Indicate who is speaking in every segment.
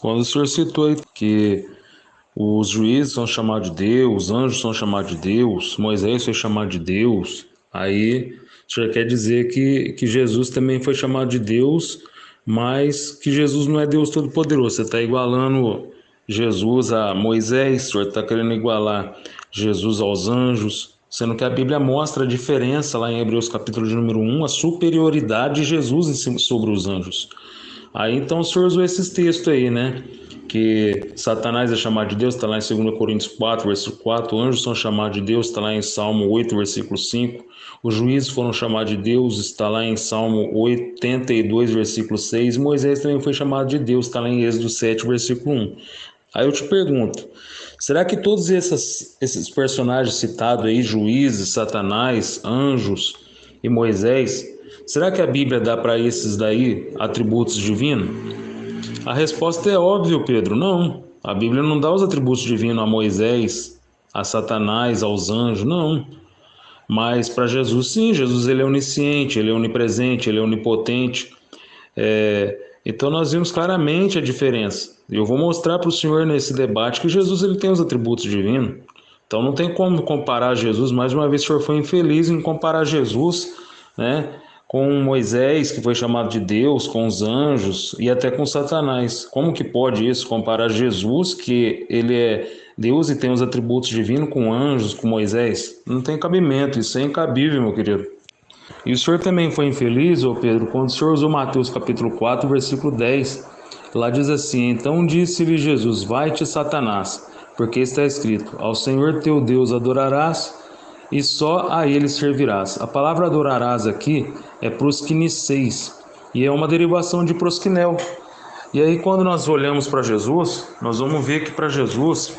Speaker 1: Quando o senhor citou aí que os juízes são chamados de Deus, os anjos são chamados de Deus, Moisés foi chamado de Deus, aí o senhor quer dizer que Jesus também foi chamado de Deus, mas que Jesus não é Deus Todo-Poderoso. Você está igualando Jesus a Moisés, o senhor está querendo igualar Jesus aos anjos, sendo que a Bíblia mostra a diferença lá em Hebreus capítulo de número 1, a superioridade de Jesus sobre os anjos. Aí então o senhor usou esses textos aí, né? Que Satanás é chamado de Deus, está lá em 2 Coríntios 4, versículo 4. Anjos são chamados de Deus, está lá em Salmo 8, versículo 5. Os juízes foram chamados de Deus, está lá em Salmo 82, versículo 6. Moisés também foi chamado de Deus, está lá em Êxodo 7, versículo 1. Aí eu te pergunto, será que todos esses personagens citados aí, juízes, Satanás, anjos e Moisés, será que a Bíblia dá para esses daí atributos divinos? A resposta é óbvia, Pedro, não. A Bíblia não dá os atributos divinos a Moisés, a Satanás, aos anjos, não. Mas para Jesus, sim, Jesus ele é onisciente, ele é onipresente, ele é onipotente. Então nós vimos claramente a diferença. Eu vou mostrar para o senhor nesse debate que Jesus ele tem os atributos divinos. Então não tem como comparar Jesus. Mais uma vez o senhor foi infeliz em comparar Jesus, né, com Moisés, que foi chamado de Deus, com os anjos e até com Satanás. Como que pode isso? Comparar Jesus, que ele é Deus e tem os atributos divinos, com anjos, com Moisés? Não tem cabimento, isso é incabível, meu querido. E o senhor também foi infeliz, ô Pedro, quando o senhor usou Mateus capítulo 4, versículo 10. Lá diz assim: então disse-lhe Jesus, vai-te, Satanás, porque está escrito, ao Senhor teu Deus adorarás e só a ele servirás. A palavra adorarás aqui é prosquiniceis e é uma derivação de prosquinel. E aí quando nós olhamos para Jesus, nós vamos ver que para Jesus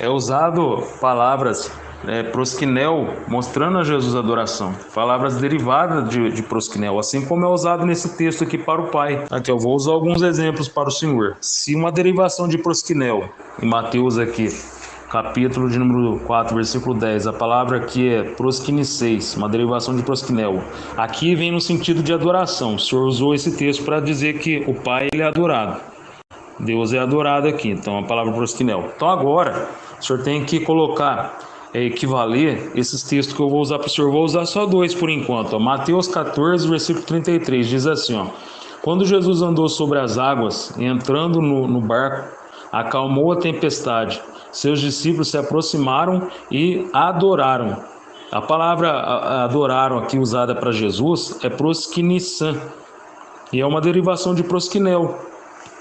Speaker 1: é usado palavras prosquinel, mostrando a Jesus a adoração, palavras derivadas de prosquinel, assim como é usado nesse texto aqui para o Pai. Aqui eu vou usar alguns exemplos para o Senhor. Se uma derivação de prosquinel, em Mateus aqui, capítulo de número 4, versículo 10, a palavra aqui é prosquiniceis, uma derivação de prosquinel. Aqui vem no sentido de adoração. O Senhor usou esse texto para dizer que o Pai ele é adorado. Deus é adorado aqui, então a palavra prosquinel. Então agora, o senhor tem que colocar, equivaler esses textos que eu vou usar para o senhor. Vou usar só dois por enquanto. Ó. Mateus 14, versículo 33, diz assim, ó: quando Jesus andou sobre as águas, entrando no barco, acalmou a tempestade. Seus discípulos se aproximaram e adoraram. A palavra adoraram aqui usada para Jesus é prosquinissan, e é uma derivação de prosquinel.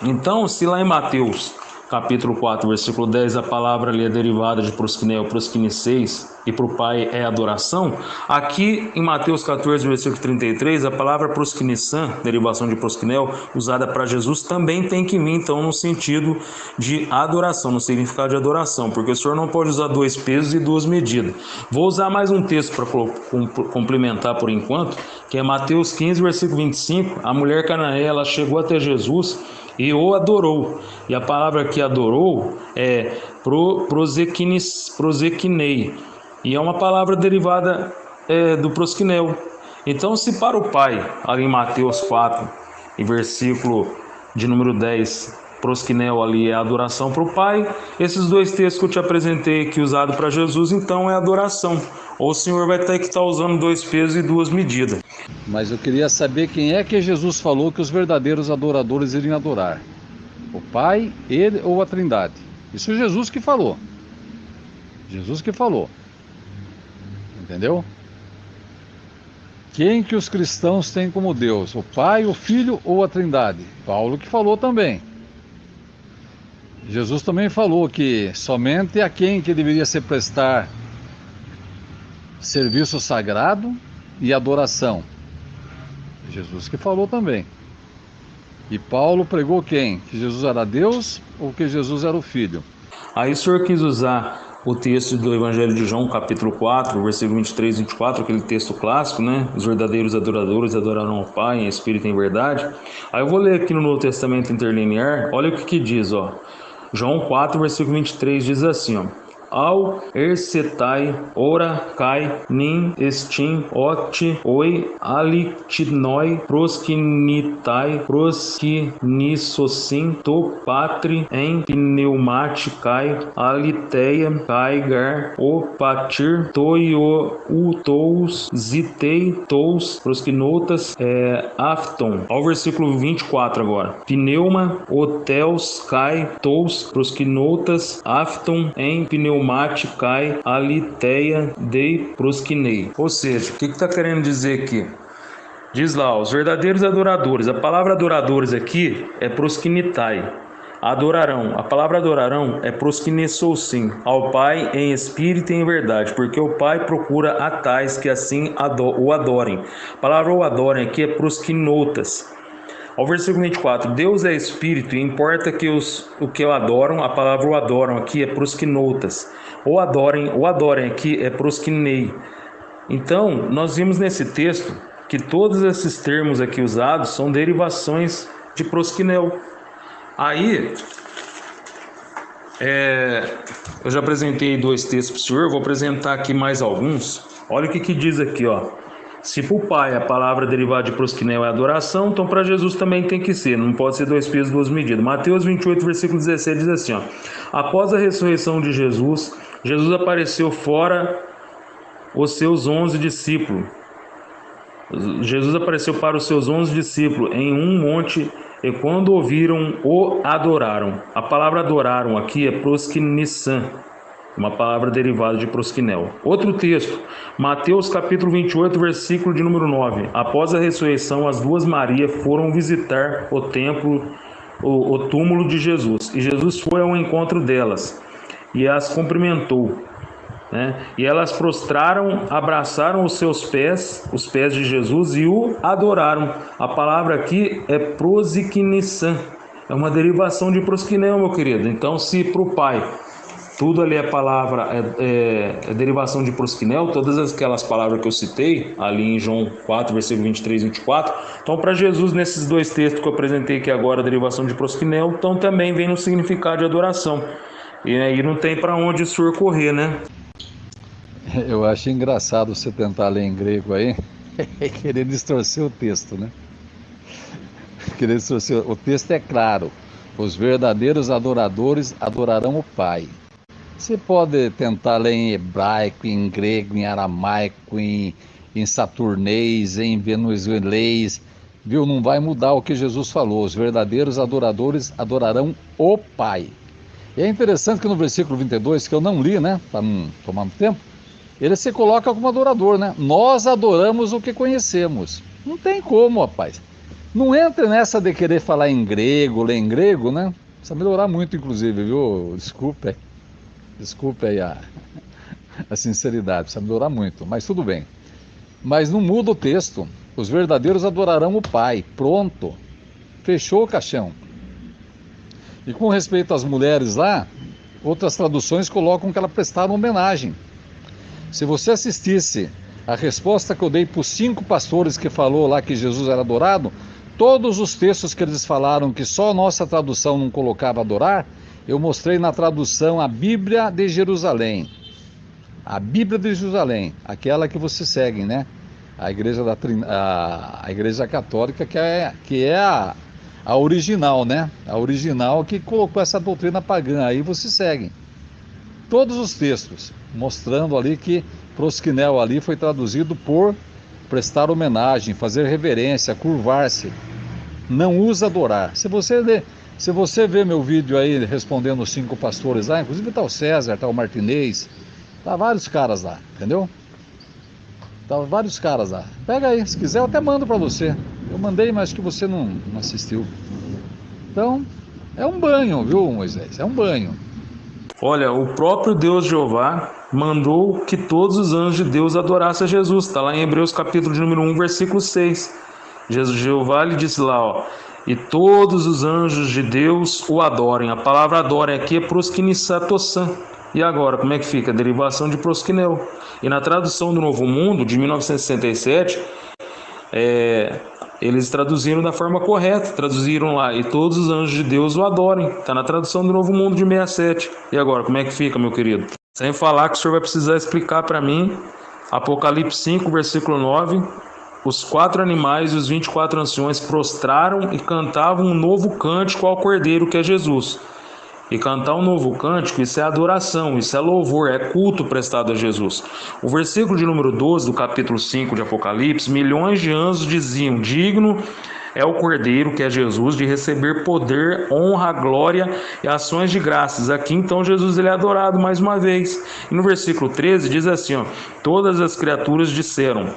Speaker 1: Então, se lá em Mateus, capítulo 4, versículo 10, a palavra ali é derivada de prosquinel, prosquiniceis, e para o Pai é adoração, aqui em Mateus 14, versículo 33, a palavra prosquinissan, derivação de prosquinel, usada para Jesus, também tem que vir, então, no sentido de adoração, no significado de adoração, porque o senhor não pode usar dois pesos e duas medidas. Vou usar mais um texto para complementar por enquanto, que é Mateus 15, versículo 25, a mulher cananeia, ela chegou até Jesus e o adorou. E a palavra que adorou é prosequinei. E é uma palavra derivada do prosquinel. Então, se para o Pai, ali em Mateus 4, em versículo de número 10, prosquinel ali é adoração para o Pai, esses dois textos que eu te apresentei aqui, usado para Jesus, então é adoração. Ou o senhor vai ter que estar usando dois pesos e duas medidas.
Speaker 2: Mas eu queria saber quem é que Jesus falou que os verdadeiros adoradores iriam adorar. O Pai, Ele ou a Trindade? Isso é Jesus que falou. Jesus que falou. Entendeu? Quem que os cristãos têm como Deus? O Pai, o Filho ou a Trindade? Paulo que falou também. Jesus também falou que somente a quem que deveria se prestar serviço sagrado e adoração. Jesus que falou também. E Paulo pregou quem? Que Jesus era Deus ou que Jesus era o Filho?
Speaker 1: Aí o senhor quis usar o texto do Evangelho de João, capítulo 4, versículo 23 e 24, aquele texto clássico, né? Os verdadeiros adoradores adorarão ao Pai em espírito e em verdade. Aí eu vou ler aqui no Novo Testamento interlinear, olha o que diz, ó. João 4, versículo 23 diz assim, ó: Au ercetai, ora kai, nin estin, oti, oi, alictinoi, proskinitai, proskinissosin, to patri, em pneumaticai, aliteia, caigar, o patir, toio, utous, zitei, tous, proskinotas, afton. Ao versículo 24 agora. Pneuma, hotéus, cai, tous, proskinotas, afton, em pneumaticai, aliteia, dei, proskinei. Ou seja, o que está querendo dizer aqui? Diz lá, os verdadeiros adoradores. A palavra adoradores aqui é proskinitai. Adorarão. A palavra adorarão é proskinesousim, ao Pai em espírito e em verdade, porque o Pai procura a tais que assim o adorem. A palavra o adorem aqui é proskinotas. Ao versículo 24, Deus é espírito e importa que o que o adoram, a palavra o adoram aqui é proskinotas. O adorem aqui é proskinei. Então, nós vimos nesse texto que todos esses termos aqui usados são derivações de proskinel. Aí, eu já apresentei 2 textos para o senhor, vou apresentar aqui mais alguns. Olha o que diz aqui, ó. Se para o Pai a palavra derivada de proskinel é adoração, então para Jesus também tem que ser, não pode ser 2 pesos, 2 medidas. Mateus 28, versículo 17 diz assim, ó. Após a ressurreição de Jesus, Jesus apareceu fora os seus 11 discípulos. Jesus apareceu para os seus 11 discípulos em um monte e quando ouviram, o adoraram. A palavra adoraram aqui é proskinissan, uma palavra derivada de proskinel. Outro texto, Mateus capítulo 28, versículo de número 9. Após a ressurreição, as 2 Marias foram visitar o templo, o túmulo de Jesus. E Jesus foi ao encontro delas e as cumprimentou. E elas prostraram, abraçaram os seus pés, os pés de Jesus, e o adoraram. A palavra aqui é prosiknissan, é uma derivação de proskinel, meu querido. Então, se para o Pai tudo ali é palavra, é derivação de proskinel, todas aquelas palavras que eu citei, ali em João 4, versículo 23 e 24, então para Jesus, nesses 2 textos que eu apresentei aqui agora, a derivação de proskinel, então também vem no significado de adoração. E aí não tem para onde o senhor correr, né?
Speaker 2: Eu acho engraçado você tentar ler em grego aí, querer distorcer o texto, né? Querer distorcer. O texto é claro, os verdadeiros adoradores adorarão o Pai. Você pode tentar ler em hebraico, em grego, em aramaico, em saturnês, em venezuelês, viu? Não vai mudar o que Jesus falou. Os verdadeiros adoradores adorarão o Pai. E é interessante que no versículo 22, que eu não li, né, para não tomar muito tempo, ele se coloca como adorador, né? Nós adoramos o que conhecemos. Não tem como, rapaz. Não entre nessa de querer falar em grego, ler em grego, né? Precisa melhorar muito, inclusive, viu? Desculpe aí a sinceridade, precisa melhorar muito, mas tudo bem. Mas não muda o texto. Os verdadeiros adorarão o Pai. Pronto. Fechou o caixão. E com respeito às mulheres lá, outras traduções colocam que elas prestaram homenagem. Se você assistisse a resposta que eu dei para os 5 pastores que falou lá que Jesus era adorado, todos os textos que eles falaram que só a nossa tradução não colocava adorar, eu mostrei na tradução a Bíblia de Jerusalém. A Bíblia de Jerusalém, aquela que você segue, né? A Igreja, a Igreja Católica, que é a original, né? A original que colocou essa doutrina pagã, aí você segue. Todos os textos, mostrando ali que proskinel ali foi traduzido por prestar homenagem, fazer reverência, curvar-se. Não usa adorar. Se você vê meu vídeo aí respondendo os 5 pastores lá, inclusive tá o César, tá o Martinez, tá vários caras lá, entendeu? Tá vários caras lá. Pega aí, se quiser eu até mando para você. Eu mandei, mas que você não assistiu. Então, é um banho, viu, Moisés? É um banho.
Speaker 1: Olha, o próprio Deus Jeová mandou que todos os anjos de Deus adorassem a Jesus. Está lá em Hebreus capítulo de número 1, versículo 6. Jeová lhe disse lá, ó, e todos os anjos de Deus o adorem. A palavra adorem aqui é proskinissatossan. E agora, como é que fica? Derivação de proskinel. E na tradução do Novo Mundo, de 1967, eles traduziram da forma correta, traduziram lá, e todos os anjos de Deus o adorem. Está na tradução do Novo Mundo de 67. E agora, como é que fica, meu querido? Sem falar que o senhor vai precisar explicar para mim, Apocalipse 5, versículo 9, os 4 animais e os 24 anciões prostraram e cantavam um novo cântico ao Cordeiro, que é Jesus. E cantar um novo cântico, isso é adoração, isso é louvor, é culto prestado a Jesus. O versículo de número 12 do capítulo 5 de Apocalipse, milhões de anjos diziam: digno é o Cordeiro, que é Jesus, de receber poder, honra, glória e ações de graças. Aqui então Jesus ele é adorado mais uma vez. E no versículo 13 diz assim, ó, todas as criaturas disseram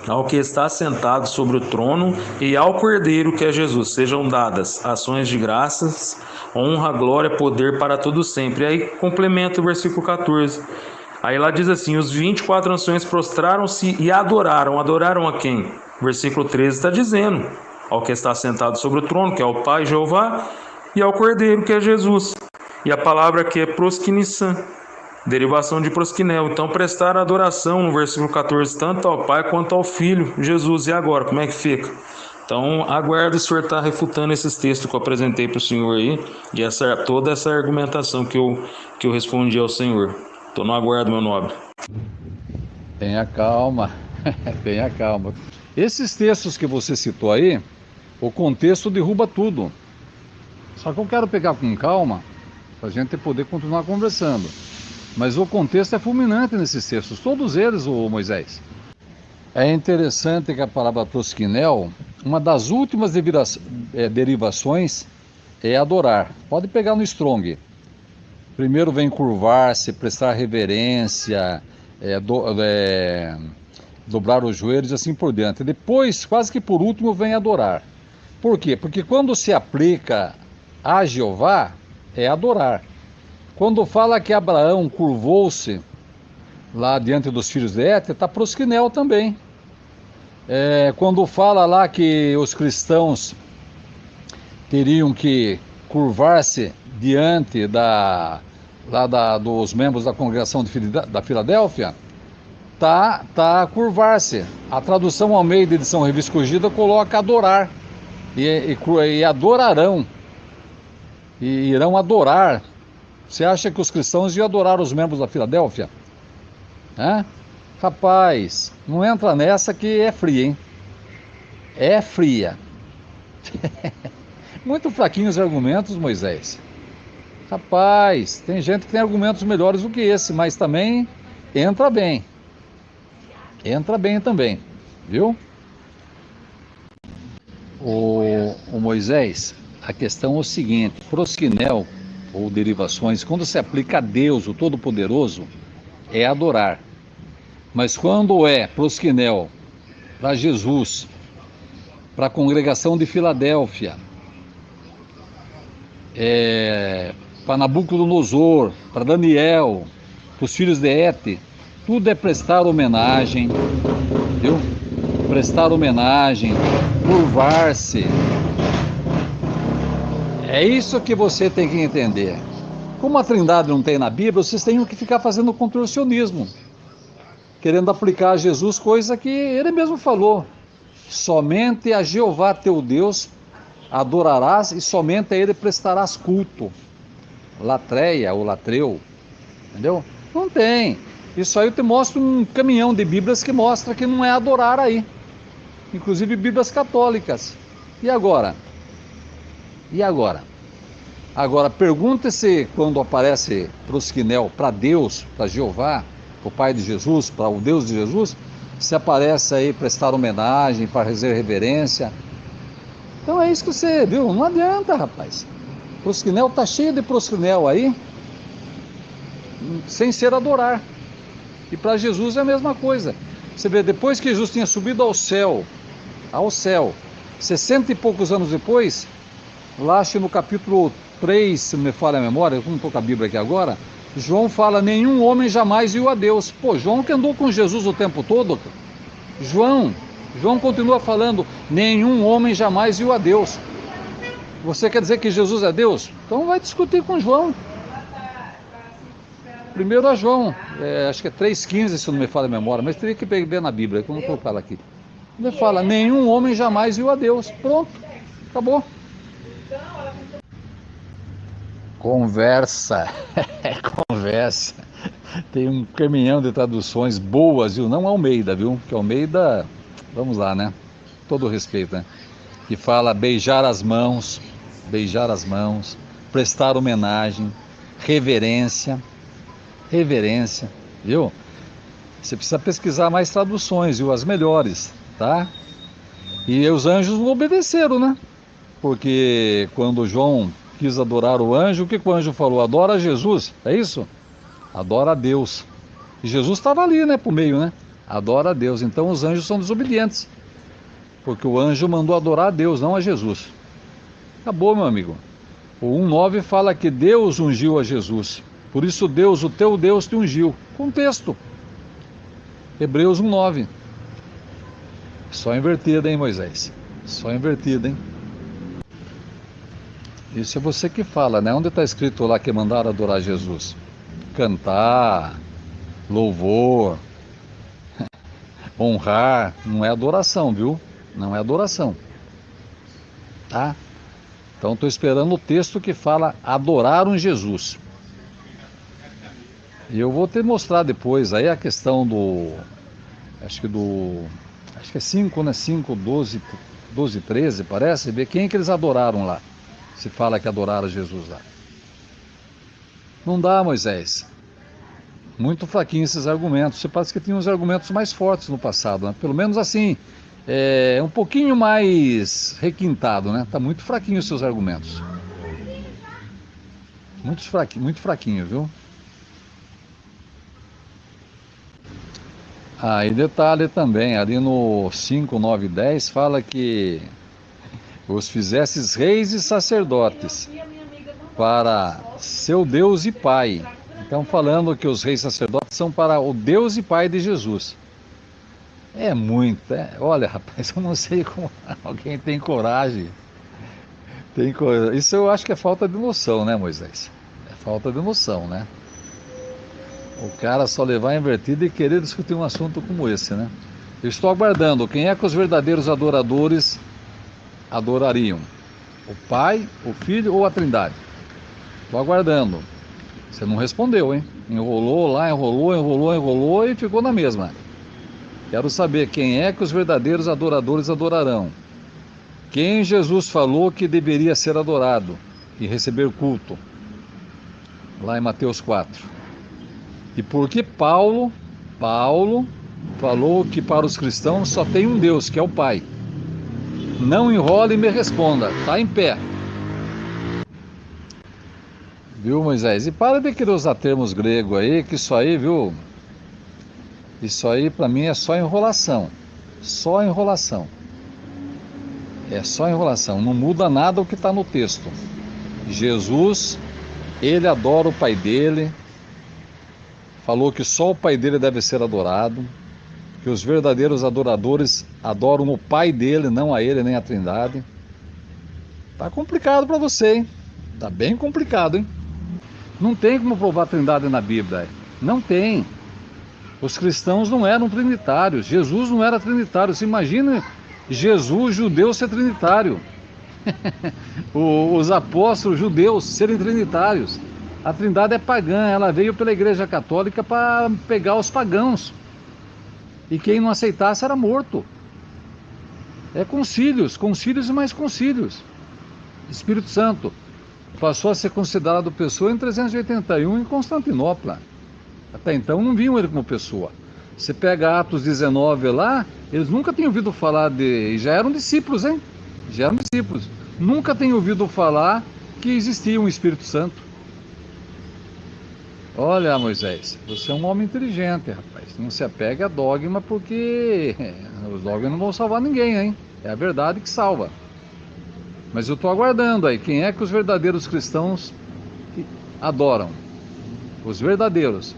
Speaker 1: ao que está sentado sobre o trono e ao Cordeiro, que é Jesus, sejam dadas ações de graças, honra, glória, poder para todo sempre. E aí complementa o versículo 14. Aí lá diz assim, os 24 anciões prostraram-se e adoraram. Adoraram a quem? O versículo 13 está dizendo, ao que está sentado sobre o trono, que é o Pai Jeová, e ao Cordeiro, que é Jesus. E a palavra aqui é prosquinição, derivação de prosquinel. Então prestar adoração no versículo 14, tanto ao Pai quanto ao Filho, Jesus. E agora, como é que fica? Então, aguardo o senhor estar refutando esses textos que eu apresentei para o senhor aí, e toda essa argumentação que eu respondi ao senhor. Estou no aguardo, meu nobre.
Speaker 2: Tenha calma, tenha calma. Esses textos que você citou aí, o contexto derruba tudo. Só que eu quero pegar com calma, para a gente poder continuar conversando. Mas o contexto é fulminante nesses textos, todos eles, ô Moisés. É interessante que a palavra prosquinel, uma das últimas derivações é adorar. Pode pegar no Strong. Primeiro vem curvar-se, prestar reverência, dobrar os joelhos e assim por diante. Depois, quase que por último, vem adorar. Por quê? Porque quando se aplica a Jeová, é adorar. Quando fala que Abraão curvou-se lá diante dos filhos de Het, está prosquinel também. Quando fala lá que os cristãos teriam que curvar-se diante dos membros da congregação da Filadélfia, tá curvar-se. A tradução Almeida, edição Revista Corrigida, coloca adorar. E adorarão. E irão adorar. Você acha que os cristãos iam adorar os membros da Filadélfia? Rapaz, não entra nessa que é fria, hein? É fria. Muito fraquinhos argumentos, Moisés. Rapaz, tem gente que tem argumentos melhores do que esse, mas também entra bem. Entra bem também, viu? O Moisés, a questão é o seguinte, prosquinel, ou derivações, quando se aplica a Deus, o Todo-Poderoso, é adorar. Mas quando é prosquinel para Jesus, para a congregação de Filadélfia, para Nabucodonosor, para Daniel, para os filhos de Het, tudo é prestar homenagem, viu? Prestar homenagem, curvar-se. É isso que você tem que entender. Como a Trindade não tem na Bíblia, vocês têm que ficar fazendo contorcionismo, querendo aplicar a Jesus coisa que ele mesmo falou. Somente a Jeová teu Deus adorarás e somente a ele prestarás culto. Latreia ou latreu, entendeu? Não tem. Isso aí eu te mostro um caminhão de Bíblias que mostra que não é adorar aí. Inclusive Bíblias católicas. E agora? Agora, pergunte-se quando aparece prosquinel para Deus, para Jeová, para o Pai de Jesus, para o Deus de Jesus, se aparece aí prestar homenagem, para fazer reverência. Então é isso que você viu, não adianta, rapaz. Prosquinel está cheio de prosquinel aí, sem ser adorar. E para Jesus é a mesma coisa. Você vê, depois que Jesus tinha subido ao céu, 60 e poucos anos depois, lá acho que no capítulo 3, se não me falha a memória, eu não estou com a Bíblia aqui agora, João fala, nenhum homem jamais viu a Deus. Pô, João que andou com Jesus o tempo todo, João continua falando, nenhum homem jamais viu a Deus. Você quer dizer que Jesus é Deus? Então vai discutir com João. Primeiro a João, acho que é 3,15, se não me falha a memória, mas teria que ver na Bíblia, que eu não estou falando aqui. Ele fala, nenhum homem jamais viu a Deus. Pronto, acabou. Conversa. Tem um caminhão de traduções boas, viu? Não Almeida, viu? Que Almeida, vamos lá, né? Todo respeito, né? Que fala beijar as mãos, prestar homenagem, reverência, viu? Você precisa pesquisar mais traduções, viu? As melhores, tá? E os anjos não obedeceram, né? Porque quando João quis adorar o anjo, o que o anjo falou? Adora Jesus, é isso? Adora a Deus. E Jesus estava ali, né, pro meio, né? Adora a Deus. Então os anjos são desobedientes. Porque o anjo mandou adorar a Deus, não a Jesus. Acabou, meu amigo. O 1,9 fala que Deus ungiu a Jesus. Por isso Deus, o teu Deus, te ungiu. Contexto. Hebreus 1,9. Só invertida, hein, Moisés? Só invertida, hein? Isso é você que fala, né? Onde está escrito lá que mandaram adorar Jesus? Cantar, louvor, honrar, não é adoração, viu? Não é adoração, tá? Então estou esperando o texto que fala adoraram Jesus. E eu vou te mostrar depois aí a questão do, acho que é 5, né? 5, 12, 13, parece, ver quem é que eles adoraram lá. Se fala que adoraram Jesus lá. Não dá, Moisés. Muito fraquinho esses argumentos. Você parece que tinha uns argumentos mais fortes no passado, né? Pelo menos assim, um pouquinho mais requintado, né? Tá muito fraquinho os seus argumentos. Muito fraquinho, viu? Ah, e detalhe também, ali no 5, 9 e 10 fala que os fizesses reis e sacerdotes para seu Deus e Pai. Então falando que os reis e sacerdotes são para o Deus e Pai de Jesus. É muito, olha, rapaz, eu não sei como alguém tem coragem. Isso eu acho que é falta de noção, né, Moisés? É falta de noção, né? O cara só levar invertido e querer discutir um assunto como esse, né? Eu estou aguardando quem é que os verdadeiros adoradores adorariam. O Pai, o Filho ou a Trindade? Estou aguardando. Você não respondeu, hein? Enrolou lá, enrolou e ficou na mesma. Quero saber quem é que os verdadeiros adoradores adorarão. Quem Jesus falou que deveria ser adorado e receber culto? Lá em Mateus 4. E por que Paulo falou que para os cristãos só tem um Deus, que é o Pai? Não enrole e me responda. Tá em pé. Viu, Moisés? E para de querer usar termos gregos aí, que isso aí, viu? Isso aí para mim é só enrolação. Só enrolação. É só enrolação. Não muda nada o que está no texto. Jesus, ele adora o Pai dele. Falou que só o Pai dele deve ser adorado. Que os verdadeiros adoradores adoram o Pai dele, não a ele nem a Trindade. Tá complicado para você, hein? Tá bem complicado, hein? Não tem como provar a Trindade na Bíblia. Não tem. Os cristãos não eram trinitários. Jesus não era trinitário. Você imagina Jesus, judeu, ser trinitário. Os apóstolos judeus serem trinitários. A Trindade é pagã. Ela veio pela Igreja Católica para pegar os pagãos. E quem não aceitasse era morto. É concílios e mais concílios. Espírito Santo passou a ser considerado pessoa em 381 em Constantinopla. Até então não viam ele como pessoa. Você pega Atos 19 lá, eles nunca tinham ouvido falar de... Já eram discípulos, hein? Já eram discípulos. Nunca tinham ouvido falar que existia um Espírito Santo. Olha, Moisés, você é um homem inteligente, rapaz. Não se apegue a dogma, porque os dogmas não vão salvar ninguém, hein? É a verdade que salva. Mas eu estou aguardando aí. Quem é que os verdadeiros cristãos adoram? Os verdadeiros.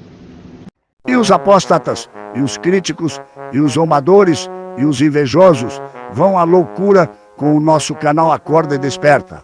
Speaker 3: E os apóstatas, e os críticos, e os zombadores, e os invejosos vão à loucura com o nosso canal Acorda e Desperta.